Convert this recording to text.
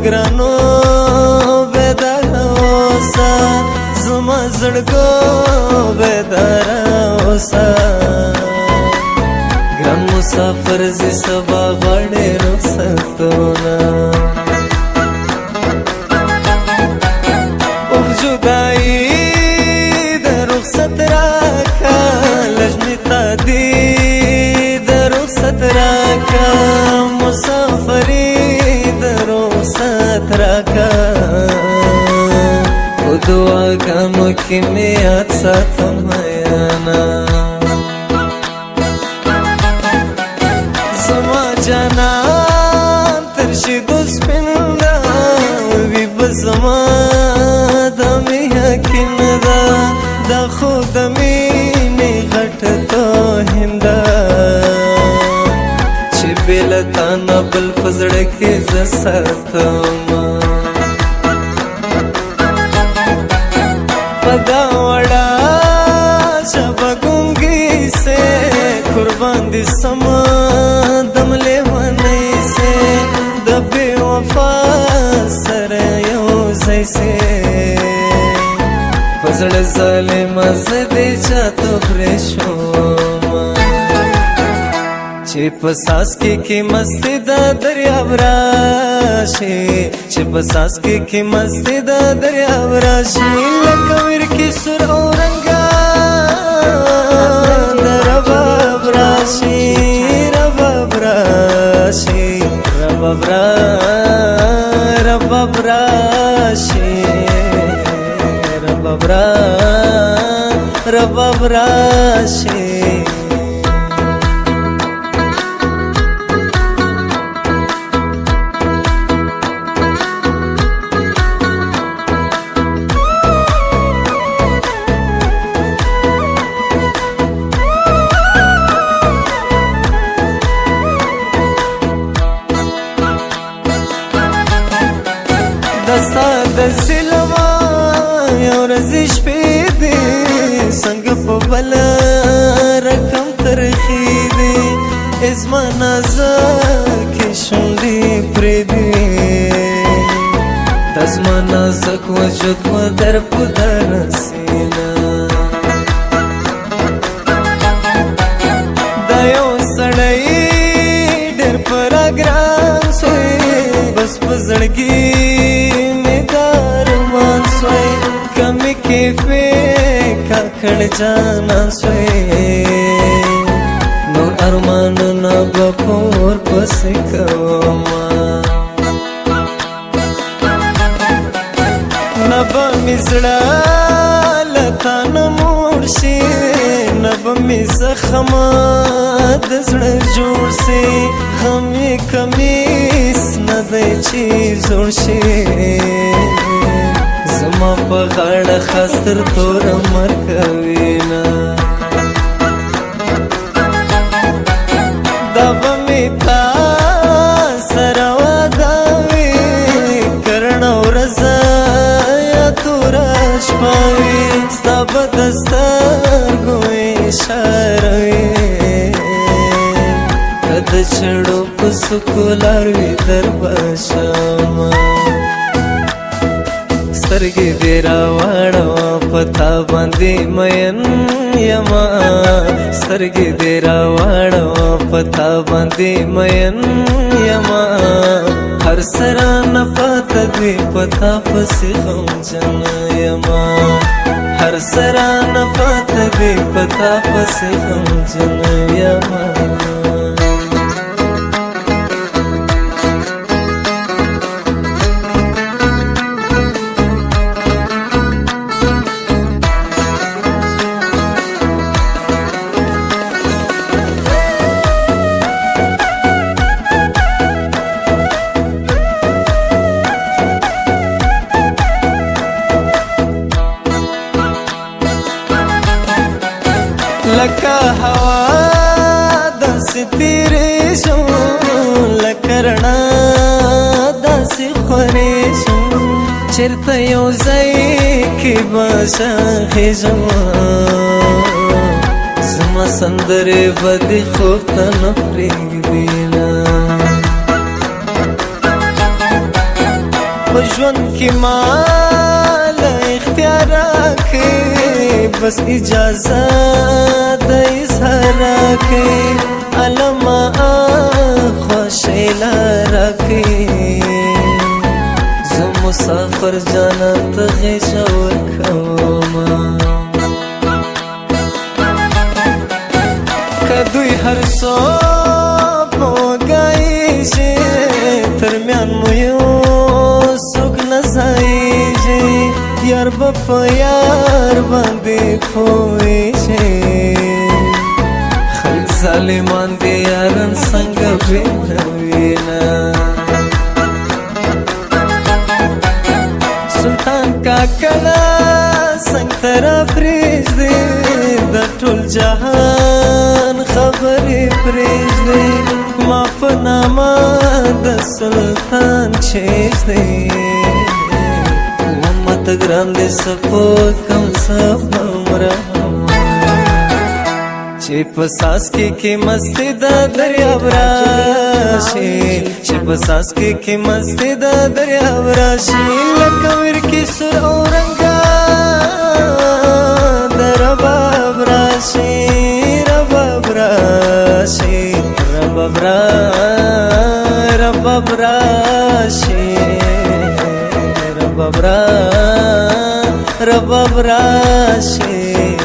ګرانو بیدار اوسه زما زړګو بیدار اوسه ګران مسافر زی سبا غواړې رخصتونه اوف جدایي د رخصت راکه لږ مې تا دي د رخصت راکه مسافري د رخصت راکه په دعاګانو کې مې یاد ساتم میانا زما جانان تر شیدو سپین ده وي به زما د مې یقین ده دا خو د مینې غټ توهین ده چې بې له تا نه بل په زړه کې زه ساتمه په دا وړه ژبه ګونګي سې قربان دي سمه دم لیونی سې د بې وفا سره یو ځای سې په زړه ظالمه زه دې چاته پرېښومه چې په څاڅکي کې مستي د دریاب راشي چې په څاڅکي کې مستي د دریاب راشي لکه ویر کې سور او رنګان د رباب راشي رباب راشي رباب راشي رباب راشي دستا د سلما یو ورځې شپې دي څنګه په بل رقم ترخې دي زما نازکې شونډې پرېږدي دا زما نازک وجود و در په در سینه دا یو سړی ډېر په راګران سوی بس په زړګي کمی کیفی کاکڑ جانا سوی نور ارمانونا بپور پسی کوما نبا می زړه لتا نموړشي نبا می زخما د زړه جوړ سي همې کمیس نه دی چې زوړ شي زما په غاړه خاص تر توره مرګ وینا دا به مې تا سره واده وي کرڼه ورځ یا توره شپه وي ستا به د سترګو اشاره وي که د چړو په څوکو لار وي در به شمه سترګې دې راواړوه په تا باندې مین یما سترګې دې راواړوه په تا باندې مین یما هر څه رانه پاته دي په تا پسې غمجن یما هر څه رانه پاته دي په تا پسې غمجن یما لکه هوا داسې تیرې شم لکه رڼا داسې خورې شم چېرته یو ځای کې به ښخېږم زما سندرې به دې خوب ته نه پرېږدي نه په ژوند کې مال اختیار راکړې بس اجازه د اظهار راکړې علما خوښۍ راکړې زه مسافر جانان ته غېږه ورکومه که دوی هر څوک مو وګایږي تر میان مو یو څوک نه ځایږي یار به په یار باندې پوهېږي خلک ظالمان دي یاران څنګه بېلوینه سلطان کاکړه څنګ ته راپرېږدي د ټول جهان خبرې پرېږدي ما په نامه د سلطان چېږدي ومته ګران دې څه پوه کم څه همره چې په څاڅکي مستي د دریاب راشي چې په څاڅکي مستي د دریاب راشي لکه ورکې سور او رنګه د رباب راشي رباب راشي رباب راشي رباب راشي